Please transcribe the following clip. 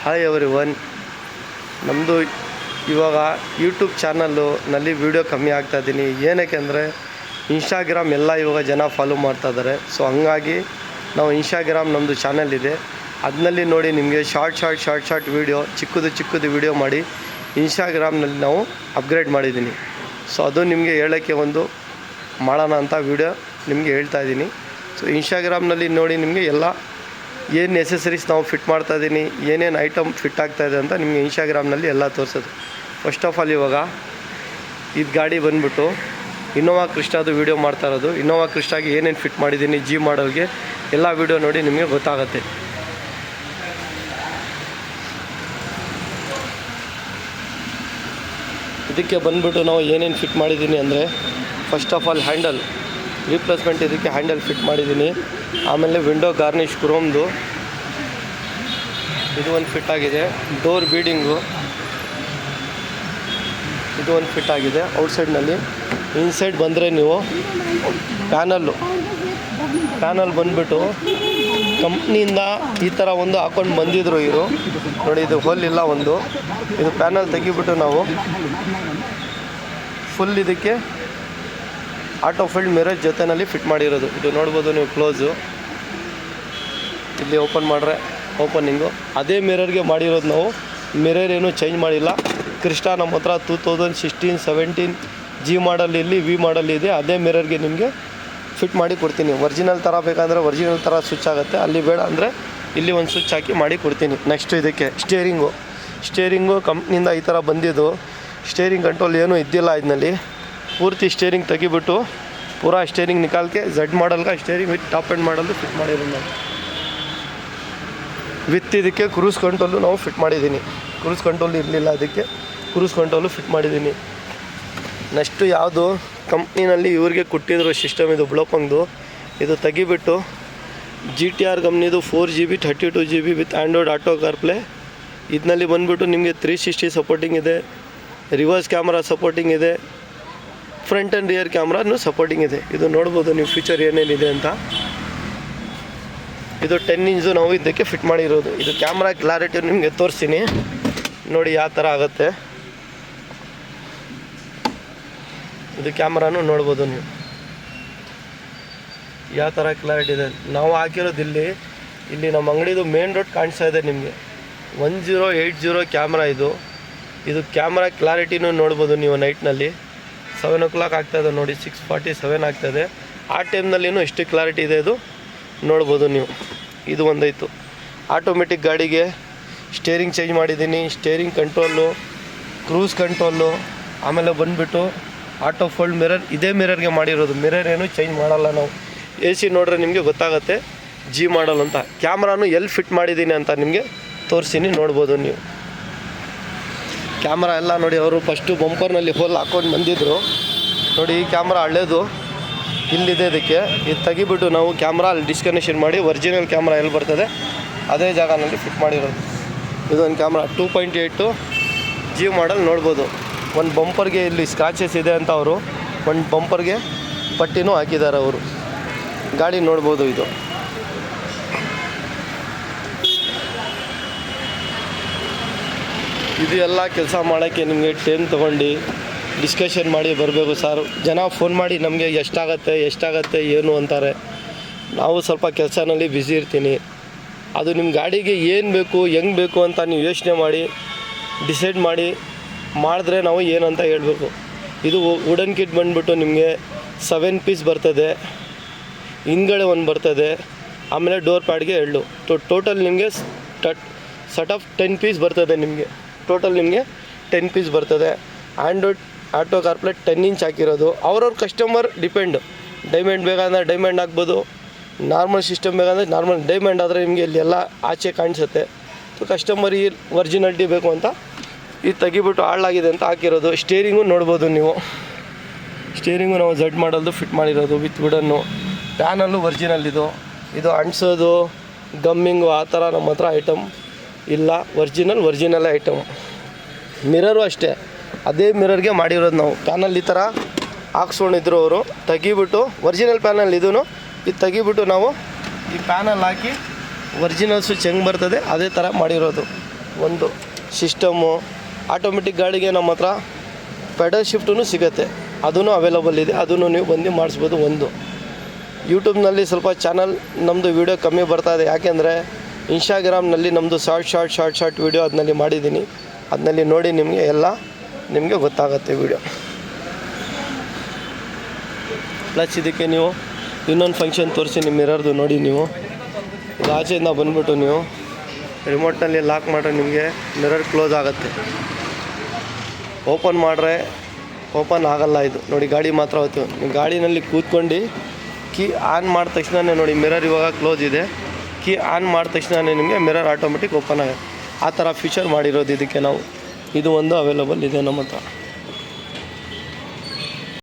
Hi everyone. ನಮ್ಮದು ಇವಾಗ YouTube ಚಾನಲ್ನಲ್ಲಿ ವೀಡಿಯೋ ಕಮ್ಮಿ ಆಗ್ತಾಯಿದ್ದೀನಿ. ಏನಕ್ಕೆ ಅಂದರೆ ಇನ್ಸ್ಟಾಗ್ರಾಮ್ ಎಲ್ಲ ಇವಾಗ ಜನ ಫಾಲೋ ಮಾಡ್ತಾಯಿದ್ದಾರೆ. ಸೊ ಹಂಗಾಗಿ ನಾವು ಇನ್ಸ್ಟಾಗ್ರಾಮ್ ನಮ್ಮದು ಚಾನಲ್ ಇದೆ, ಅದರಲ್ಲಿ ನೋಡಿ ನಿಮಗೆ ಶಾರ್ಟ್ ವೀಡಿಯೋ ಚಿಕ್ಕದು ವೀಡಿಯೋ ಮಾಡಿ ಇನ್ಸ್ಟಾಗ್ರಾಮ್ನಲ್ಲಿ ನಾವು ಅಪ್ಗ್ರೇಡ್ ಮಾಡಿದ್ದೀನಿ. ಸೊ ಅದು ನಿಮಗೆ ಹೇಳೋಕ್ಕೆ ಒಂದು ಮಾಡೋಣ ಅಂತ ವೀಡಿಯೋ ನಿಮಗೆ ಹೇಳ್ತಾಯಿದ್ದೀನಿ. ಸೊ ಇನ್ಸ್ಟಾಗ್ರಾಮ್ನಲ್ಲಿ ನೋಡಿ ನಿಮಗೆ ಎಲ್ಲ ಏನು ನೆಸೆಸರೀಸ್ ನಾವು ಫಿಟ್ ಮಾಡ್ತಾಯಿದ್ದೀನಿ, ಏನೇನು ಐಟಮ್ ಫಿಟ್ ಆಗ್ತಾಯಿದೆ ಅಂತ ನಿಮಗೆ ಇನ್ಸ್ಟಾಗ್ರಾಮ್ನಲ್ಲಿ ಎಲ್ಲ ತೋರಿಸೋದು. ಫಸ್ಟ್ ಆಫ್ ಆಲ್ ಇವಾಗ ಇದು ಗಾಡಿ ಬಂದುಬಿಟ್ಟು ಇನ್ನೋವಾ ಕ್ರಿಸ್ಟಾದು ವೀಡಿಯೋ ಮಾಡ್ತಾ ಇರೋದು. ಇನ್ನೋವಾ ಕ್ರಿಸ್ಟಾಗೆ ಏನೇನು ಫಿಟ್ ಮಾಡಿದ್ದೀನಿ ಜಿ ಮಾಡಲ್ಗೆ ಎಲ್ಲ ವೀಡಿಯೋ ನೋಡಿ ನಿಮಗೆ ಗೊತ್ತಾಗುತ್ತೆ. ಇದಕ್ಕೆ ಬಂದುಬಿಟ್ಟು ನಾವು ಏನೇನು ಫಿಟ್ ಮಾಡಿದ್ದೀನಿ ಅಂದರೆ first of all handle replacement, ಇದಕ್ಕೆ ಹ್ಯಾಂಡಲ್ ಫಿಟ್ ಮಾಡಿದ್ದೀನಿ. ಆಮೇಲೆ ವಿಂಡೋ ಗಾರ್ನಿಷ್ ಕ್ರೋಮ್ದು ಇದು ಒಂದು ಫಿಟ್ ಆಗಿದೆ. ಡೋರ್ ಬೀಡಿಂಗು ಇದು ಒಂದು ಫಿಟ್ ಆಗಿದೆ ಔಟ್ಸೈಡ್ನಲ್ಲಿ. ಇನ್ಸೈಡ್ ಬಂದರೆ ನೀವು ಪ್ಯಾನಲ್ ಬಂದುಬಿಟ್ಟು ಕಂಪ್ನಿಯಿಂದ ಈ ಥರ ಒಂದು ಹಾಕ್ಕೊಂಡು ಬಂದಿದ್ರು ಇವರು ನೋಡಿ. ಇದು ಹೋಲ್ ಇಲ್ಲ ಒಂದು. ಇದು ಪ್ಯಾನಲ್ ತೆಗಿಬಿಟ್ಟು ನಾವು ಫುಲ್ ಇದಕ್ಕೆ ಆಟೋ ಫೀಲ್ಡ್ ಮಿರರ್ ಜೊತೆಯಲ್ಲಿ ಫಿಟ್ ಮಾಡಿರೋದು. ಇದು ನೋಡ್ಬೋದು ನೀವು ಕ್ಲೋಸು. ಇಲ್ಲಿ ಓಪನ್ ಮಾಡಿದ್ರೆ ಓಪನಿಂಗು ಅದೇ ಮಿರರ್ಗೆ ಮಾಡಿರೋದು ನಾವು. ಮಿರರ್ ಏನೂ ಚೇಂಜ್ ಮಾಡಿಲ್ಲ. ಕ್ರಿಸ್ಟಾ ನಮ್ಮ ಹತ್ರ 2016, 17 ಜಿ ಮಾಡಲ್ ಇಲ್ಲಿ ವಿ ಮಾಡಲ್ ಇದೆ. ಅದೇ ಮಿರರ್ಗೆ ನಿಮಗೆ ಫಿಟ್ ಮಾಡಿ ಕೊಡ್ತೀನಿ. ಒರಿಜಿನಲ್ ಥರ ಬೇಕಂದರೆ ಒರಿಜಿನಲ್ ಥರ ಸ್ವಿಚ್ ಆಗುತ್ತೆ, ಅಲ್ಲಿ ಬೇಡ ಅಂದರೆ ಇಲ್ಲಿ ಒಂದು ಸ್ವಿಚ್ ಹಾಕಿ ಮಾಡಿ ಕೊಡ್ತೀನಿ. ನೆಕ್ಸ್ಟು ಇದಕ್ಕೆ ಸ್ಟೇರಿಂಗು ಕಂಪ್ನಿಯಿಂದ ಈ ಥರ ಬಂದಿದ್ದು. ಸ್ಟೇರಿಂಗ್ ಕಂಟ್ರೋಲ್ ಏನೂ ಇದ್ದಿಲ್ಲ ಇದರಲ್ಲಿ. ಪೂರ್ತಿ ಸ್ಟೇರಿಂಗ್ ತೆಗಿಬಿಟ್ಟು ಪೂರಾ ಸ್ಟೇರಿಂಗ್ ನಿಕಾಲ್ಕೆ ಝೆಡ್ ಮಾಡಲ್ಗೆ steering with top end model fit ಮಾಡಿರೋದು ನಾವು. ವಿತ್ ಇದಕ್ಕೆ ಕ್ರೂಸ್ ಕಂಟ್ರೋಲು ನಾವು ಫಿಟ್ ಮಾಡಿದ್ದೀನಿ. ಕ್ರೂಸ್ ಕಂಟ್ರೋಲ್ ಇರಲಿಲ್ಲ, ಅದಕ್ಕೆ ಕ್ರೂಸ್ ಕಂಟ್ರೋಲು ಫಿಟ್ ಮಾಡಿದ್ದೀನಿ. ನೆಕ್ಸ್ಟು ಯಾವುದು ಕಂಪ್ನಿನಲ್ಲಿ ಇವ್ರಿಗೆ ಕೊಟ್ಟಿದ್ರು ಸಿಸ್ಟಮ್, ಇದು ಬ್ಲೋಪಂಗ್ದು. ಇದು ತೆಗಿಬಿಟ್ಟು GTR ಕಂಪ್ನಿದು 4GB 32GB with Android auto CarPlay. ಇದರಲ್ಲಿ ಬಂದುಬಿಟ್ಟು ನಿಮಗೆ 360 ಸಪೋರ್ಟಿಂಗ್ ಇದೆ, ರಿವರ್ಸ್ ಕ್ಯಾಮ್ರಾ ಸಪೋರ್ಟಿಂಗ್ ಇದೆ, ಫ್ರಂಟ್ ಆ್ಯಂಡ್ ರಿಯರ್ ಕ್ಯಾಮ್ರಾನು ಸಪೋರ್ಟಿಂಗ್ ಇದೆ. ಇದು ನೋಡ್ಬೋದು ನೀವು ಫೀಚರ್ ಏನೇನಿದೆ ಅಂತ. ಇದು 10 ಇಂಚು ನಾವು ಇದಕ್ಕೆ ಫಿಟ್ ಮಾಡಿರೋದು. ಇದು ಕ್ಯಾಮ್ರಾ ಕ್ಲಾರಿಟಿ ನಿಮಗೆ ತೋರಿಸ್ತೀನಿ ನೋಡಿ ಯಾವ ಥರ ಆಗುತ್ತೆ. ಇದು ಕ್ಯಾಮ್ರಾನು ನೋಡ್ಬೋದು ನೀವು ಯಾವ ಥರ ಕ್ಲಾರಿಟಿ ಇದೆ. ನಾವು ಹಾಕಿರೋದು ಇಲ್ಲಿ ನಮ್ಮ ಅಂಗಡಿದು ಮೇನ್ ರೋಡ್ ಕಾಣಿಸ್ತಾ ಇದೆ ನಿಮಗೆ. 1080 ಕ್ಯಾಮ್ರಾ ಇದು ಕ್ಯಾಮ್ರಾ ಕ್ಲಾರಿಟಿನೂ ನೋಡ್ಬೋದು ನೀವು. ನೈಟ್ನಲ್ಲಿ 7 o'clock ಆಗ್ತಾಯಿದೆ ನೋಡಿ, 6:47 ಆಗ್ತಾಯಿದೆ. ಆ ಟೈಮ್ನಲ್ಲಿನೂ ಎಷ್ಟು ಕ್ಲಾರಿಟಿ ಇದೆ ಇದು ನೋಡ್ಬೋದು ನೀವು. ಇದು ಒಂದಾಯಿತು. ಆಟೋಮೆಟಿಕ್ ಗಾಡಿಗೆ ಸ್ಟೇರಿಂಗ್ ಚೇಂಜ್ ಮಾಡಿದ್ದೀನಿ, ಸ್ಟೇರಿಂಗ್ ಕಂಟ್ರೋಲು, ಕ್ರೂಸ್ ಕಂಟ್ರೋಲು, ಆಮೇಲೆ ಬಂದುಬಿಟ್ಟು ಆಟೋ ಫೋಲ್ಡ್ ಮಿರರ್ ಇದೇ ಮಿರರ್ಗೆ ಮಾಡಿರೋದು. ಮಿರರ್ ಏನು ಚೇಂಜ್ ಮಾಡಲ್ಲ ನಾವು. AC ನೋಡ್ರೆ ನಿಮಗೆ ಗೊತ್ತಾಗುತ್ತೆ ಜಿ ಮಾಡಲ್ ಅಂತ. ಕ್ಯಾಮ್ರಾನು ಎಲ್ಲಿ ಫಿಟ್ ಮಾಡಿದ್ದೀನಿ ಅಂತ ನಿಮಗೆ ತೋರಿಸ್ತೀನಿ, ನೋಡ್ಬೋದು ನೀವು. ಕ್ಯಾಮ್ರಾ ಎಲ್ಲ ನೋಡಿ, ಅವರು ಫಸ್ಟು ಬಂಪರ್ನಲ್ಲಿ ಹೋಲ್ ಹಾಕ್ಕೊಂಡು ಬಂದಿದ್ದರು ನೋಡಿ. ಈ ಕ್ಯಾಮ್ರಾ ಹಳೇದು ಇಲ್ಲಿದೆ. ಇದಕ್ಕೆ ಇದು ತೆಗಿಬಿಟ್ಟು ನಾವು ಕ್ಯಾಮ್ರಾ ಅಲ್ಲಿ ಡಿಸ್ಕನೆಕ್ಷನ್ ಮಾಡಿ ಒರಿಜಿನಲ್ ಕ್ಯಾಮ್ರಾ ಎಲ್ಲಿ ಬರ್ತದೆ ಅದೇ ಜಾಗನಲ್ಲಿ ಫಿಟ್ ಮಾಡಿರೋದು. ಇದೊಂದು ಕ್ಯಾಮ್ರಾ 2.8 ಜಿ ಮಾಡಲ್ ನೋಡ್ಬೋದು. ಒಂದು ಬಂಪರ್ಗೆ ಇಲ್ಲಿ ಸ್ಕ್ರಾಚಸ್ ಇದೆ ಅಂತ ಅವರು ಒಂದು ಬಂಪರ್ಗೆ ಪಟ್ಟಿನೂ ಹಾಕಿದ್ದಾರೆ ಅವರು. ಗಾಡಿ ನೋಡ್ಬೋದು. ಇದು ಎಲ್ಲ ಕೆಲಸ ಮಾಡೋಕ್ಕೆ ನಿಮಗೆ ಟೈಮ್ ತೊಗೊಂಡು ಡಿಸ್ಕಷನ್ ಮಾಡಿ ಬರಬೇಕು ಸರ್. ಜನ ಫೋನ್ ಮಾಡಿ ನಮಗೆ ಎಷ್ಟಾಗತ್ತೆ ಏನು ಅಂತಾರೆ. ನಾವು ಸ್ವಲ್ಪ ಕೆಲಸನಲ್ಲಿ ಬ್ಯುಸಿ ಇರ್ತೀನಿ. ಅದು ನಿಮ್ಮ ಗಾಡಿಗೆ ಏನು ಬೇಕು ಹೆಂಗೆ ಬೇಕು ಅಂತ ನೀವು ಯೋಚನೆ ಮಾಡಿ ಡಿಸೈಡ್ ಮಾಡಿದ್ರೆ ನಾವು ಏನಂತ ಹೇಳಬೇಕು. ಇದು ವುಡನ್ ಕಿಟ್ ಬಂದುಬಿಟ್ಟು ನಿಮಗೆ 7 ಪೀಸ್ ಬರ್ತದೆ, ಹಿಂದ್ಗಡೆ ಒಂದು ಬರ್ತದೆ, ಆಮೇಲೆ ಡೋರ್ ಪ್ಯಾಡ್ಗೆ 2. ಟೋಟಲ್ ನಿಮಗೆ ಸೆಟ್ ಆಫ್ 10 ಪೀಸ್ ಬರ್ತದೆ. ನಿಮಗೆ ಟೋಟಲ್ 10 ಪೀಸ್ ಬರ್ತದೆ. ಆ್ಯಂಡ್ರಾಯ್ಡ್ ಆಟೋ ಕಾರ್ಪ್ಲೇ 10 ಇಂಚ್ ಹಾಕಿರೋದು. ಅವ್ರವ್ರ ಕಸ್ಟಮರ್ ಡಿಪೆಂಡು. ಡೈಮಂಡ್ ಬೇಕಂದರೆ ಡೈಮಂಡ್ ಹಾಕ್ಬೋದು, ನಾರ್ಮಲ್ ಸಿಸ್ಟಮ್ ಬೇಕಂದರೆ ನಾರ್ಮಲ್. ಡೈಮಂಡ್ ಆದರೆ ನಿಮಗೆ ಇಲ್ಲಿ ಎಲ್ಲ ಆಚೆ ಕಾಣಿಸುತ್ತೆ. ಕಸ್ಟಮರಿಗೆ ಒರಿಜಿನಾಲಿಟಿ ಬೇಕು ಅಂತ ಇದು ತೆಗಿಬಿಟ್ಟು ಹಾಳಾಗಿದೆ ಅಂತ ಹಾಕಿರೋದು. ಸ್ಟೇರಿಂಗು ನೋಡ್ಬೋದು ನೀವು. ಸ್ಟೇರಿಂಗು ನಾವು ಝೆಡ್ ಮಾಡಲ್ದು ಫಿಟ್ ಮಾಡಿರೋದು ವಿತ್ ವುಡನ್ನು. ಪ್ಯಾನಲ್ಲು ಒರಿಜಿನಲ್ ಇದು ಅಂಟಿಸೋದು ಗಮ್ಮಿಂಗು ಆ ಥರ ನಮ್ಮ ಹತ್ರ ಐಟಮ್ ಇಲ್ಲ. Original item. ಮಿರರು ಅಷ್ಟೇ ಅದೇ ಮಿರರ್ಗೆ ಮಾಡಿರೋದು ನಾವು. ಪ್ಯಾನಲ್ ಈ ಥರ ಹಾಕ್ಸ್ಕೊಂಡಿದ್ರು ಅವರು. ತೆಗಿಬಿಟ್ಟು ಒರಿಜಿನಲ್ ಪ್ಯಾನಲ್ ಇದು ತೆಗಿಬಿಟ್ಟು ನಾವು ಈ ಪ್ಯಾನಲ್ ಹಾಕಿ ಒರಿಜಿನಲ್ ಸ್ವಿಚ್ ಹೆಂಗೆ ಬರ್ತದೆ ಅದೇ ಥರ ಮಾಡಿರೋದು. ಒಂದು ಸಿಸ್ಟಮು. ಆಟೋಮೆಟಿಕ್ ಗಾಡಿಗೆ ನಮ್ಮ ಹತ್ರ ಪೆಡಲ್ ಶಿಫ್ಟೂ ಸಿಗುತ್ತೆ, ಅದೂ ಅವೈಲಬಲ್ ಇದೆ, ಅದನ್ನು ನೀವು ಬಂದು ಮಾಡಿಸ್ಬೋದು. ಒಂದು ಯೂಟ್ಯೂಬ್ನಲ್ಲಿ ಸ್ವಲ್ಪ ಚಾನಲ್ ನಮ್ಮದು ವೀಡಿಯೋ ಕಮ್ಮಿ ಬರ್ತಾಯಿದೆ, ಯಾಕೆಂದರೆ ಇನ್ಸ್ಟಾಗ್ರಾಮ್ನಲ್ಲಿ ನಮ್ಮದು ಶಾರ್ಟ್ ವೀಡಿಯೋ ಅದನ್ನಲ್ಲಿ ಮಾಡಿದ್ದೀನಿ, ಅದನ್ನಲ್ಲಿ ನೋಡಿ ನಿಮಗೆ ಗೊತ್ತಾಗುತ್ತೆ ವೀಡಿಯೋ. ಪ್ಲಸ್ ಇದಕ್ಕೆ ನೀವು ಇನ್ನೊಂದು ಫಂಕ್ಷನ್ ತೋರಿಸಿ ನಿಮ್ಮ ಮಿರರ್ದು ನೋಡಿ. ನೀವು ಇದು ಆಚೆಯಿಂದ ಬಂದುಬಿಟ್ಟು ನೀವು ರಿಮೋಟ್ನಲ್ಲಿ ಲಾಕ್ ಮಾಡಿದ್ರೆ ನಿಮಗೆ ಮಿರರ್ ಕ್ಲೋಸ್ ಆಗುತ್ತೆ. ಓಪನ್ ಮಾಡಿದ್ರೆ ಓಪನ್ ಆಗಲ್ಲ ಇದು ನೋಡಿ. ಗಾಡಿ ಮಾತ್ರ ಹೋಯ್ತು. ನೀವು ಗಾಡಿನಲ್ಲಿ ಕೂತ್ಕೊಂಡು ಕೀ ಆನ್ ಮಾಡಿದ ತಕ್ಷಣ ನೋಡಿ ಮಿರರ್ ಇವಾಗ ಕ್ಲೋಸ್ ಇದೆ, ಕೀ ಆನ್ ಮಾಡಿದ ತಕ್ಷಣ ನಿಮಗೆ ಮಿರರ್ ಆಟೋಮೆಟಿಕ್ ಓಪನ್ ಆಗುತ್ತೆ. ಆ ಥರ ಫೀಚರ್ ಮಾಡಿರೋದು ಇದಕ್ಕೆ ನಾವು. ಇದು ಒಂದು ಅವೈಲಬಲ್ ಇದೆ ನಮ್ಮ ಹತ್ರ.